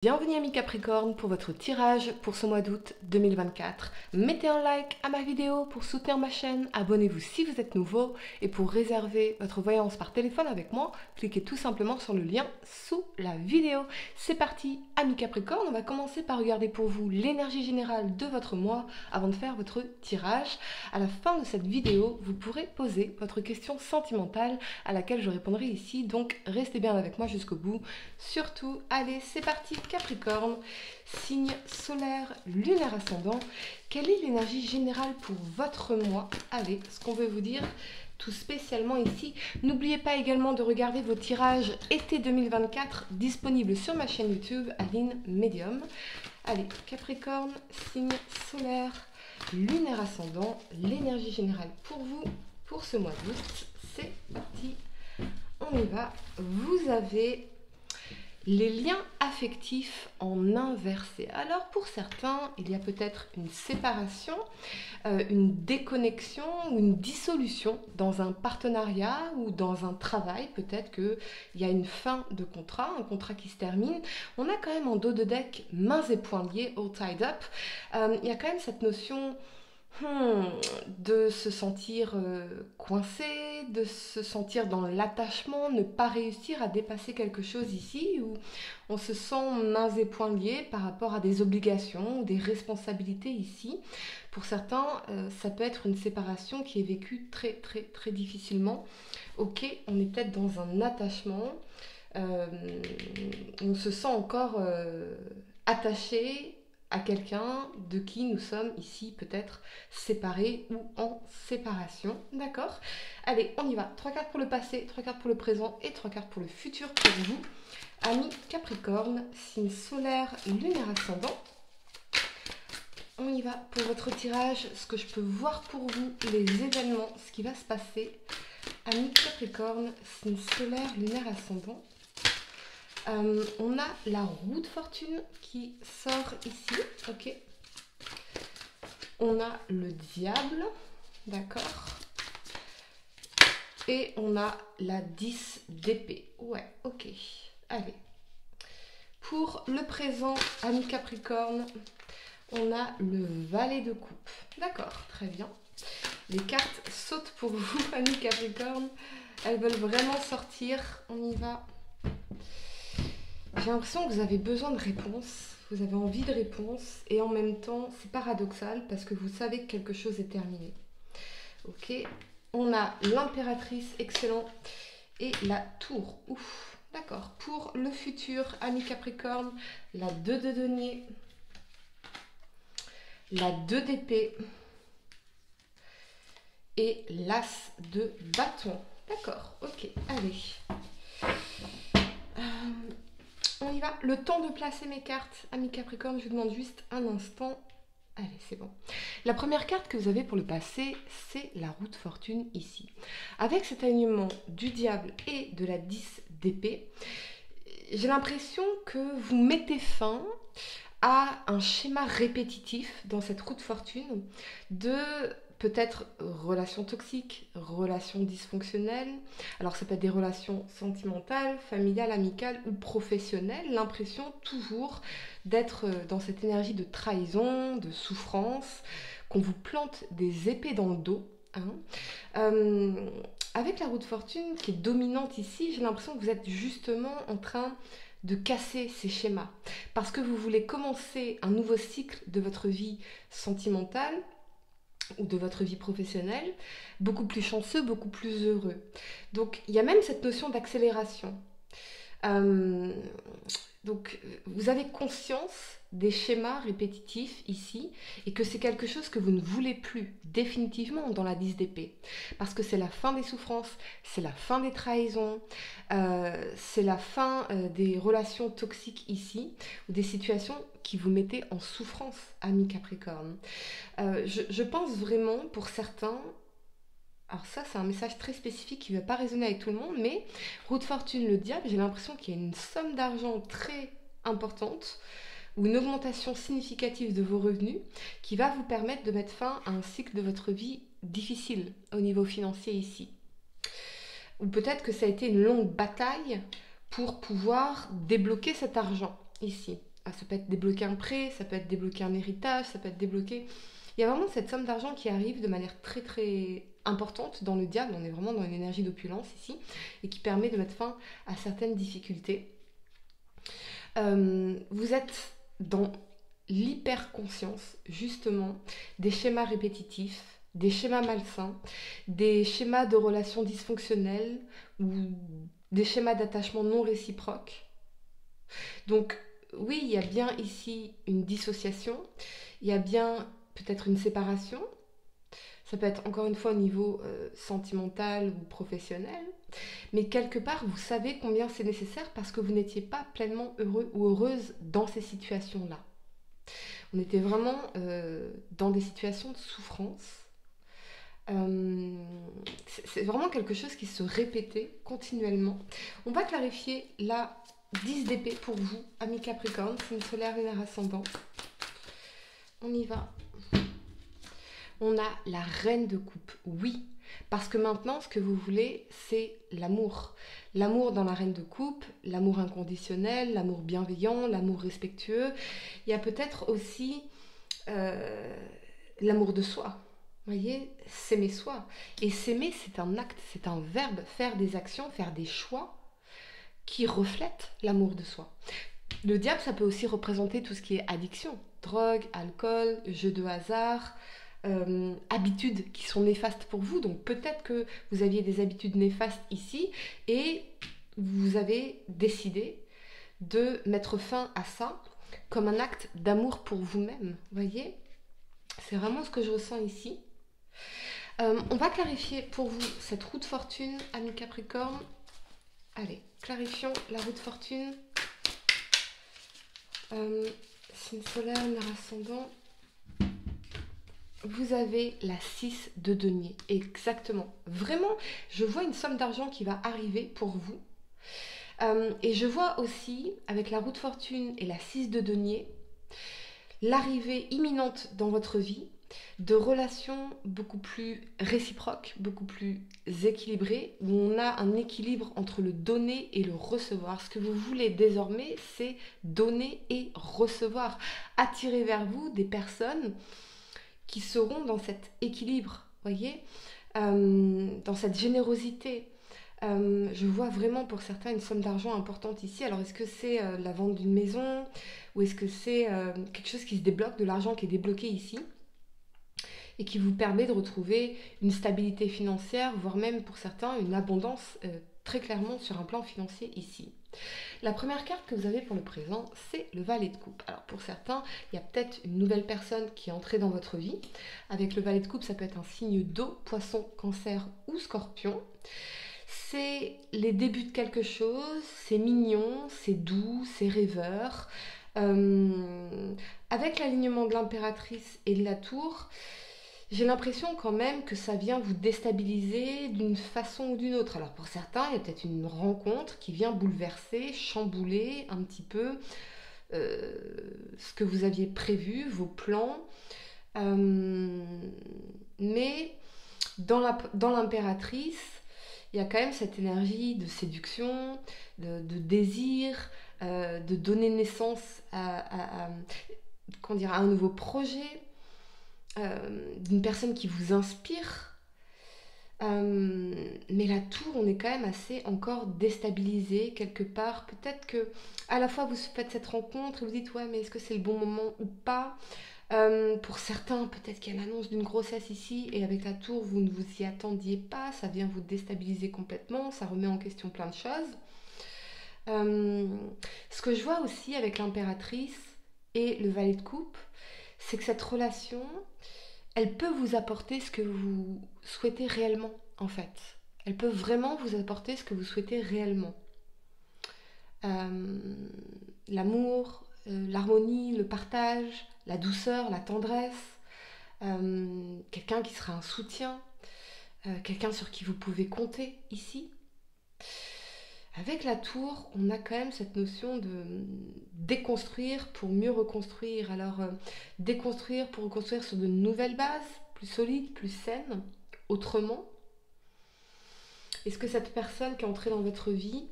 Bienvenue amis Capricorne pour votre tirage pour ce mois d'août 2024. Mettez un like à ma vidéo pour soutenir ma chaîne, abonnez-vous si vous êtes nouveau et pour réserver votre voyance par téléphone avec moi, cliquez tout simplement sur le lien sous la vidéo. C'est parti amis Capricorne, on va commencer par regarder pour vous l'énergie générale de votre mois avant de faire votre tirage. À la fin de cette vidéo, vous pourrez poser votre question sentimentale à laquelle je répondrai ici, donc restez bien avec moi jusqu'au bout. Surtout, allez, c'est parti Capricorne, signe solaire, lunaire ascendant. Quelle est l'énergie générale pour votre mois? Allez, ce qu'on veut vous dire tout spécialement ici. N'oubliez pas également de regarder vos tirages été 2024 disponibles sur ma chaîne YouTube Aline Medium. Allez, Capricorne, signe solaire, lunaire ascendant, l'énergie générale pour vous pour ce mois d'août. C'est parti, on y va. Vous avez les liens affectifs en inversé. Alors pour certains, il y a peut-être une séparation, une déconnexion ou une dissolution dans un partenariat ou dans un travail. Peut-être qu'il y a une fin de contrat, un contrat qui se termine. On a quand même en dos de deck mains et poings liés, all tied up. Il y a quand même cette notion de se sentir coincé, de se sentir dans l'attachement, ne pas réussir à dépasser quelque chose ici où on se sent mains et poings liés par rapport à des obligations ou des responsabilités ici. Pour certains, ça peut être une séparation qui est vécue très difficilement. Ok, on est peut-être dans un attachement, on se sent encore attaché à quelqu'un de qui nous sommes ici peut-être séparés ou en séparation. D'accord? Allez, on y va. 3 cartes pour le passé, 3 cartes pour le présent et 3 cartes pour le futur pour vous. Amis Capricorne, signe solaire, lunaire ascendant. On y va pour votre tirage, ce que je peux voir pour vous, les événements, ce qui va se passer. Amis Capricorne, signe solaire, lunaire ascendant. On a la roue de fortune qui sort ici, ok. On a le diable, d'accord. Et on a la 10 d'épée, ouais, ok. Allez. Pour le présent, amis Capricorne, on a le valet de coupe, d'accord, très bien. Les cartes sautent pour vous, amis Capricorne. Elles veulent vraiment sortir, on y va. J'ai l'impression que vous avez besoin de réponses, vous avez envie de réponses et en même temps c'est paradoxal parce que vous savez que quelque chose est terminé. Ok, on a l'impératrice, excellent, et la tour, ouf, d'accord. Pour le futur, amis Capricorne, la 2 de denier, la 2 d'épée et l'as de bâton. D'accord, ok, allez. On y va. Le temps de placer mes cartes, amis Capricorne, je vous demande juste un instant. Allez, c'est bon. La première carte que vous avez pour le passé, c'est la roue de fortune ici. Avec cet alignement du diable et de la 10 d'épée, j'ai l'impression que vous mettez fin à un schéma répétitif dans cette roue de fortune de peut-être relations toxiques, relations dysfonctionnelles. Alors ça peut être des relations sentimentales, familiales, amicales ou professionnelles. L'impression toujours d'être dans cette énergie de trahison, de souffrance, qu'on vous plante des épées dans le dos. Avec la roue de fortune qui est dominante ici, j'ai l'impression que vous êtes justement en train de casser ces schémas. Parce que vous voulez commencer un nouveau cycle de votre vie sentimentale, ou de votre vie professionnelle, beaucoup plus chanceux, beaucoup plus heureux. Donc, il y a même cette notion d'accélération. Donc, vous avez conscience des schémas répétitifs ici et que c'est quelque chose que vous ne voulez plus définitivement dans la 10 d'épée. Parce que c'est la fin des souffrances, c'est la fin des trahisons, c'est la fin des relations toxiques ici, ou des situations qui vous mettaient en souffrance, amis Capricorne. Je pense vraiment pour certains, alors ça c'est un message très spécifique qui ne va pas résonner avec tout le monde, mais roue de fortune, le diable, j'ai l'impression qu'il y a une somme d'argent très importante ou une augmentation significative de vos revenus qui va vous permettre de mettre fin à un cycle de votre vie difficile au niveau financier ici. Ou peut-être que ça a été une longue bataille pour pouvoir débloquer cet argent ici. ça peut être débloquer un prêt, ça peut être débloquer un héritage, ça peut être débloquer... Il y a vraiment cette somme d'argent qui arrive de manière très très importante dans le diable, on est vraiment dans une énergie d'opulence ici, et qui permet de mettre fin à certaines difficultés. Vous êtes dans l'hyperconscience, justement, des schémas répétitifs, des schémas malsains, des schémas de relations dysfonctionnelles ou des schémas d'attachement non réciproques. Donc, oui, il y a bien ici une dissociation, il y a bien peut-être une séparation, ça peut être encore une fois au niveau sentimental ou professionnel, mais quelque part, vous savez combien c'est nécessaire parce que vous n'étiez pas pleinement heureux ou heureuse dans ces situations-là. On était vraiment dans des situations de souffrance. C'est vraiment quelque chose qui se répétait continuellement. On va clarifier la 10 d'épée pour vous, amis Capricorne, signe solaire, lunaire ascendant. On y va. On a la reine de coupe, oui. Parce que maintenant, ce que vous voulez, c'est l'amour. L'amour dans la reine de coupe, l'amour inconditionnel, l'amour bienveillant, l'amour respectueux. Il y a peut-être aussi l'amour de soi. Vous voyez, s'aimer soi. Et s'aimer, c'est un acte, c'est un verbe. Faire des actions, faire des choix qui reflètent l'amour de soi. Le diable, ça peut aussi représenter tout ce qui est addiction. Drogue, alcool, jeux de hasard... habitudes qui sont néfastes pour vous. Donc peut-être que vous aviez des habitudes néfastes ici et vous avez décidé de mettre fin à ça comme un acte d'amour pour vous-même. Vous voyez, c'est vraiment ce que je ressens ici. On va clarifier pour vous cette roue de fortune, amis Capricorne. Allez, clarifions la roue de fortune. Signe solaire, lunaire ascendant. Vous avez la 6 de denier, exactement. Vraiment, je vois une somme d'argent qui va arriver pour vous. Et je vois aussi, avec la roue de fortune et la 6 de denier, l'arrivée imminente dans votre vie de relations beaucoup plus réciproques, beaucoup plus équilibrées, où on a un équilibre entre le donner et le recevoir. Ce que vous voulez désormais, c'est donner et recevoir. Attirer vers vous des personnes qui seront dans cet équilibre, voyez, dans cette générosité. Je vois vraiment pour certains une somme d'argent importante ici. Alors est-ce que c'est la vente d'une maison ou est-ce que c'est quelque chose qui se débloque, de l'argent qui est débloqué ici et qui vous permet de retrouver une stabilité financière, voire même pour certains une abondance très clairement sur un plan financier ici. La première carte que vous avez pour le présent, c'est le valet de coupe. Alors pour certains, il y a peut-être une nouvelle personne qui est entrée dans votre vie. Avec le valet de coupe, ça peut être un signe d'eau, poisson, cancer ou scorpion. C'est les débuts de quelque chose, c'est mignon, c'est doux, c'est rêveur. Avec l'alignement de l'impératrice et de la tour, j'ai l'impression quand même que ça vient vous déstabiliser d'une façon ou d'une autre. Alors pour certains, il y a peut-être une rencontre qui vient bouleverser, chambouler un petit peu ce que vous aviez prévu, vos plans. Mais dans l'impératrice, il y a quand même cette énergie de séduction, de désir, de donner naissance à un nouveau projet. D'une personne qui vous inspire, mais la tour, on est quand même assez encore déstabilisé quelque part. Peut-être que à la fois vous faites cette rencontre et vous dites ouais, mais est-ce que c'est le bon moment ou pas. Pour certains, peut-être qu'il y a l'annonce d'une grossesse ici et avec la tour, vous ne vous y attendiez pas, ça vient vous déstabiliser complètement, ça remet en question plein de choses. Ce que je vois aussi avec l'impératrice et le valet de coupe, c'est que cette relation, elle peut vous apporter ce que vous souhaitez réellement, en fait. Elle peut vraiment vous apporter ce que vous souhaitez réellement. L'amour, l'harmonie, le partage, la douceur, la tendresse, quelqu'un qui sera un soutien, quelqu'un sur qui vous pouvez compter ici. Avec la tour, on a quand même cette notion de déconstruire pour mieux reconstruire. Alors, déconstruire pour reconstruire sur de nouvelles bases, plus solides, plus saines, autrement. Est-ce que cette personne qui est entrée dans votre vie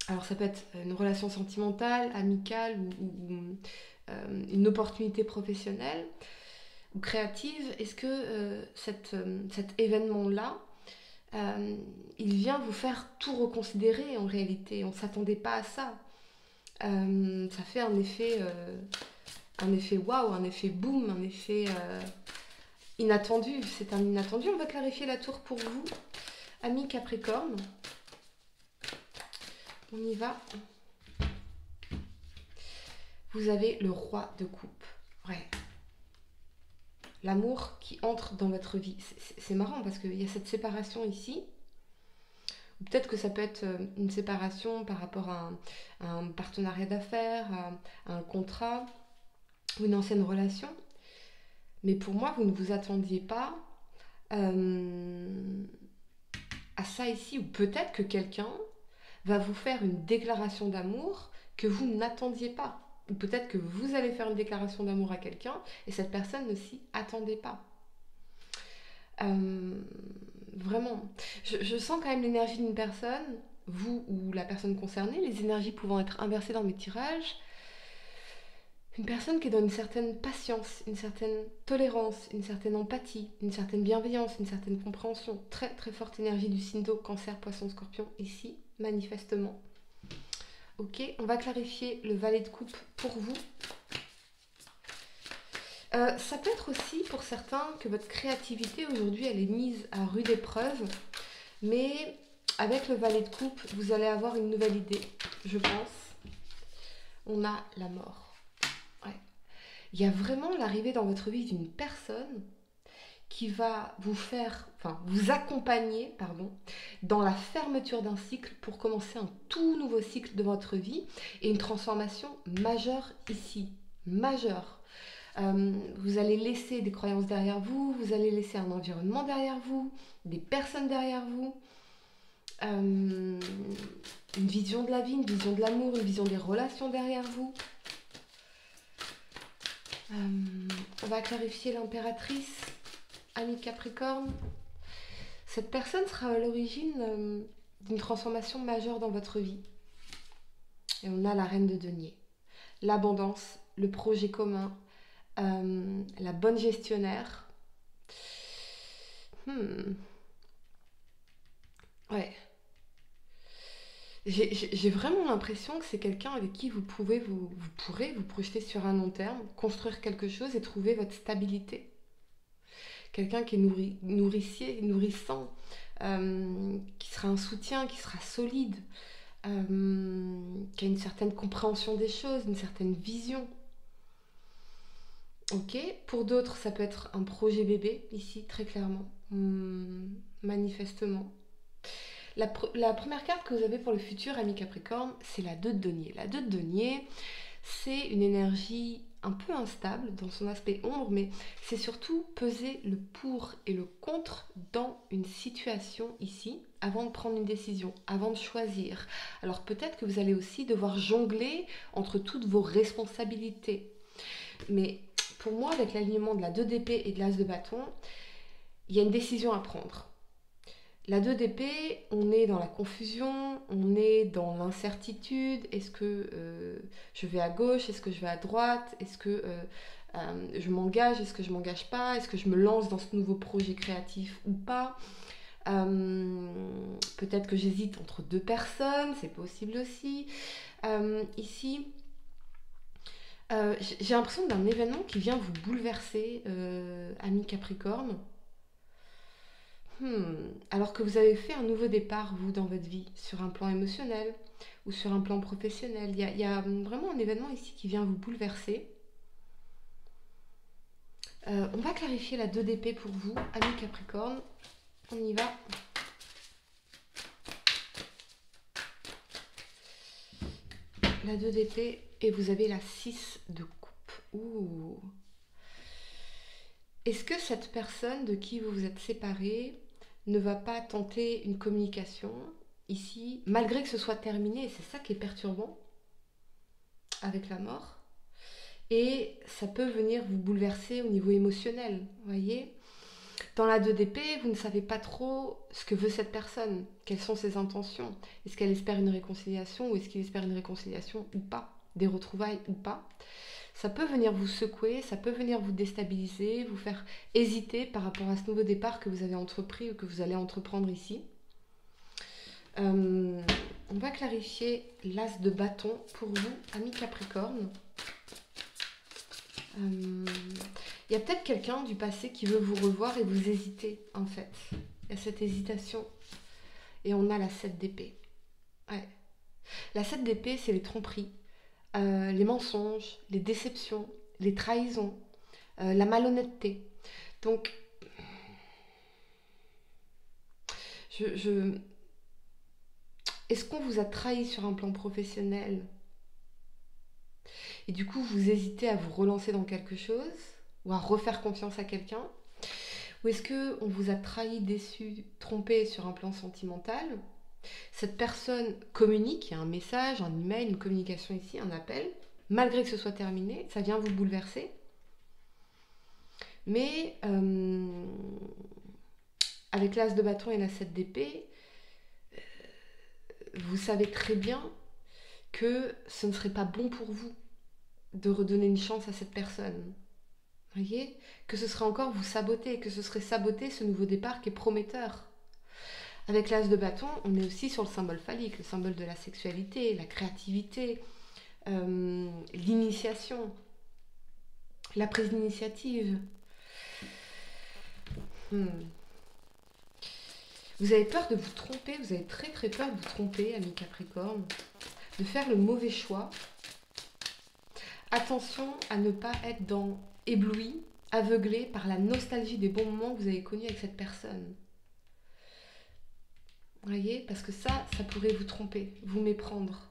Alors ça peut être une relation sentimentale, amicale une opportunité professionnelle ou créative. Est-ce que cet événement-là, il vient vous faire tout reconsidérer en réalité? On ne s'attendait pas à ça. Ça fait un effet waouh, un effet boom, un effet inattendu. C'est un inattendu. On va clarifier la tour pour vous, amis Capricorne. On y va. Vous avez le roi de coupe. Ouais. L'amour qui entre dans votre vie. C'est marrant parce qu'il y a cette séparation ici. Peut-être que ça peut être une séparation par rapport à un partenariat d'affaires, à un contrat ou une ancienne relation. Mais pour moi, vous ne vous attendiez pas à ça ici. Ou peut-être que quelqu'un va vous faire une déclaration d'amour que vous n'attendiez pas. Ou peut-être que vous allez faire une déclaration d'amour à quelqu'un et cette personne ne s'y attendait pas. Vraiment, je sens quand même l'énergie d'une personne, vous ou la personne concernée, les énergies pouvant être inversées dans mes tirages. Une personne qui est dans une certaine patience, une certaine tolérance, une certaine empathie, une certaine bienveillance, une certaine compréhension. Très très forte énergie du signe d'eau, cancer, poisson, scorpion, ici, manifestement. Ok, on va clarifier le valet de coupe pour vous. Ça peut être aussi pour certains que votre créativité aujourd'hui elle est mise à rude épreuve, mais avec le valet de coupe, vous allez avoir une nouvelle idée, je pense. On a la mort. Ouais. Il y a vraiment l'arrivée dans votre vie d'une personne qui va vous accompagner, dans la fermeture d'un cycle pour commencer un tout nouveau cycle de votre vie et une transformation majeure ici, majeure. Vous allez laisser des croyances derrière vous, vous allez laisser un environnement derrière vous, des personnes derrière vous, une vision de la vie, une vision de l'amour, une vision des relations derrière vous. On va clarifier l'impératrice, ami Capricorne. Cette personne sera à l'origine d'une transformation majeure dans votre vie. Et on a la reine de denier. L'abondance, le projet commun, la bonne gestionnaire. Ouais. J'ai vraiment l'impression que c'est quelqu'un avec qui vous pourrez vous projeter sur un long terme, construire quelque chose et trouver votre stabilité. Quelqu'un qui est nourrissant, qui sera un soutien, qui sera solide, qui a une certaine compréhension des choses, une certaine vision. Ok, pour d'autres, ça peut être un projet bébé, ici, très clairement, manifestement. La première carte que vous avez pour le futur, ami Capricorne, c'est la 2 de denier. La 2 de denier, c'est une énergie un peu instable dans son aspect ombre, mais c'est surtout peser le pour et le contre dans une situation ici, avant de prendre une décision, avant de choisir. Alors peut-être que vous allez aussi devoir jongler entre toutes vos responsabilités. Mais pour moi, avec l'alignement de la 2 d'épée et de l'as de bâton, il y a une décision à prendre. La 2 d'épée, on est dans la confusion, on est dans l'incertitude. Est-ce que je vais à gauche? Est-ce que je vais à droite? Est-ce que je m'engage? Est-ce que je m'engage pas? Est-ce que je me lance dans ce nouveau projet créatif ou pas? Peut-être que j'hésite entre deux personnes, c'est possible aussi. Ici, j'ai l'impression d'un événement qui vient vous bouleverser, ami Capricorne. Alors que vous avez fait un nouveau départ, vous, dans votre vie, sur un plan émotionnel ou sur un plan professionnel. Il y a vraiment un événement ici qui vient vous bouleverser. On va clarifier la 2 d'épée pour vous, ami Capricorne. On y va. La 2 d'épée et vous avez la 6 de coupe. Ouh. Est-ce que cette personne de qui vous vous êtes séparés ne va pas tenter une communication ici, malgré que ce soit terminé, et c'est ça qui est perturbant avec la mort, et ça peut venir vous bouleverser au niveau émotionnel, voyez. Dans la 2 d'épée, vous ne savez pas trop ce que veut cette personne, quelles sont ses intentions. Est-ce qu'elle espère une réconciliation ou est-ce qu'il espère une réconciliation ou pas, des retrouvailles ou pas. Ça peut venir vous secouer, ça peut venir vous déstabiliser, vous faire hésiter par rapport à ce nouveau départ que vous avez entrepris ou que vous allez entreprendre ici. On va clarifier l'as de bâton pour vous, amis Capricorne. Il y a peut-être quelqu'un du passé qui veut vous revoir et vous hésitez, en fait. Il y a cette hésitation. Et on a la 7 d'épée. Ouais. La 7 d'épée, c'est les tromperies, les mensonges, les déceptions, les trahisons, la malhonnêteté. Donc, est-ce qu'on vous a trahi sur un plan professionnel? Et du coup, vous hésitez à vous relancer dans quelque chose ou à refaire confiance à quelqu'un? Ou est-ce qu'on vous a trahi, déçu, trompé sur un plan sentimental? Cette personne communique, il y a un message, un email, une communication ici, un appel. Malgré que ce soit terminé, ça vient vous bouleverser. Mais avec l'as de bâton et la 7 d'épée, vous savez très bien que ce ne serait pas bon pour vous de redonner une chance à cette personne. Voyez, que ce serait encore vous saboter, que ce serait saboter ce nouveau départ qui est prometteur. Avec l'as de bâton, on est aussi sur le symbole phallique, le symbole de la sexualité, la créativité, l'initiation, la prise d'initiative. Vous avez peur de vous tromper, vous avez très très peur de vous tromper, amis Capricorne, de faire le mauvais choix. Attention à ne pas être ébloui, aveuglé par la nostalgie des bons moments que vous avez connus avec cette personne. Vous voyez, parce que ça pourrait vous tromper, vous méprendre.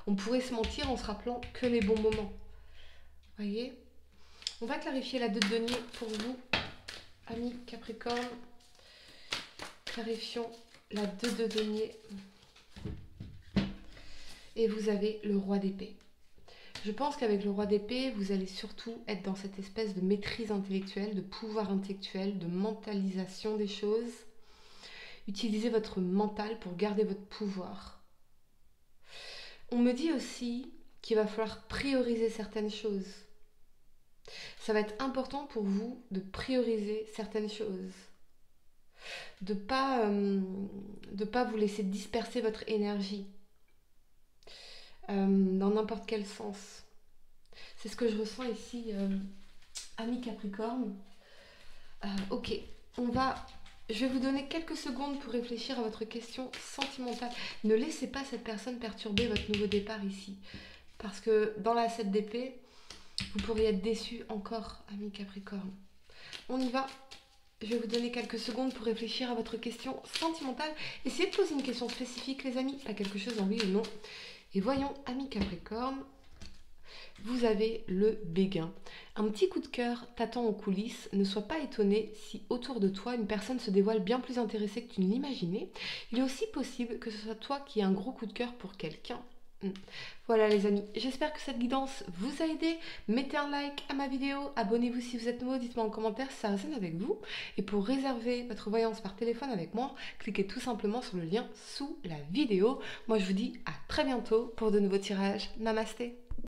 On pourrait se mentir en se rappelant que les bons moments. Vous voyez? On va clarifier la 2 de denier pour vous, amis Capricorne. Clarifions la 2 de denier. Et vous avez le roi d'épée. Je pense qu'avec le roi d'épée, vous allez surtout être dans cette espèce de maîtrise intellectuelle, de pouvoir intellectuel, de mentalisation des choses. Utilisez votre mental pour garder votre pouvoir. On me dit aussi qu'il va falloir prioriser certaines choses. Ça va être important pour vous de prioriser certaines choses. De pas vous laisser disperser votre énergie dans n'importe quel sens. C'est ce que je ressens ici, amis Capricorne. Ok, je vais vous donner quelques secondes pour réfléchir à votre question sentimentale. Ne laissez pas cette personne perturber votre nouveau départ ici. Parce que dans la 7 d'épée, vous pourriez être déçu encore, amis Capricorne. On y va. Je vais vous donner quelques secondes pour réfléchir à votre question sentimentale. Essayez de poser une question spécifique, les amis, pas quelque chose en oui ou non. Et voyons, amis Capricorne, vous avez le béguin. Un petit coup de cœur t'attend en coulisses. Ne sois pas étonné si autour de toi, une personne se dévoile bien plus intéressée que tu ne l'imaginais. Il est aussi possible que ce soit toi qui aies un gros coup de cœur pour quelqu'un. Voilà les amis, j'espère que cette guidance vous a aidé. Mettez un like à ma vidéo, abonnez-vous si vous êtes nouveau, dites-moi en commentaire si ça résonne avec vous. Et pour réserver votre voyance par téléphone avec moi, cliquez tout simplement sur le lien sous la vidéo. Moi je vous dis à très bientôt pour de nouveaux tirages. Namasté.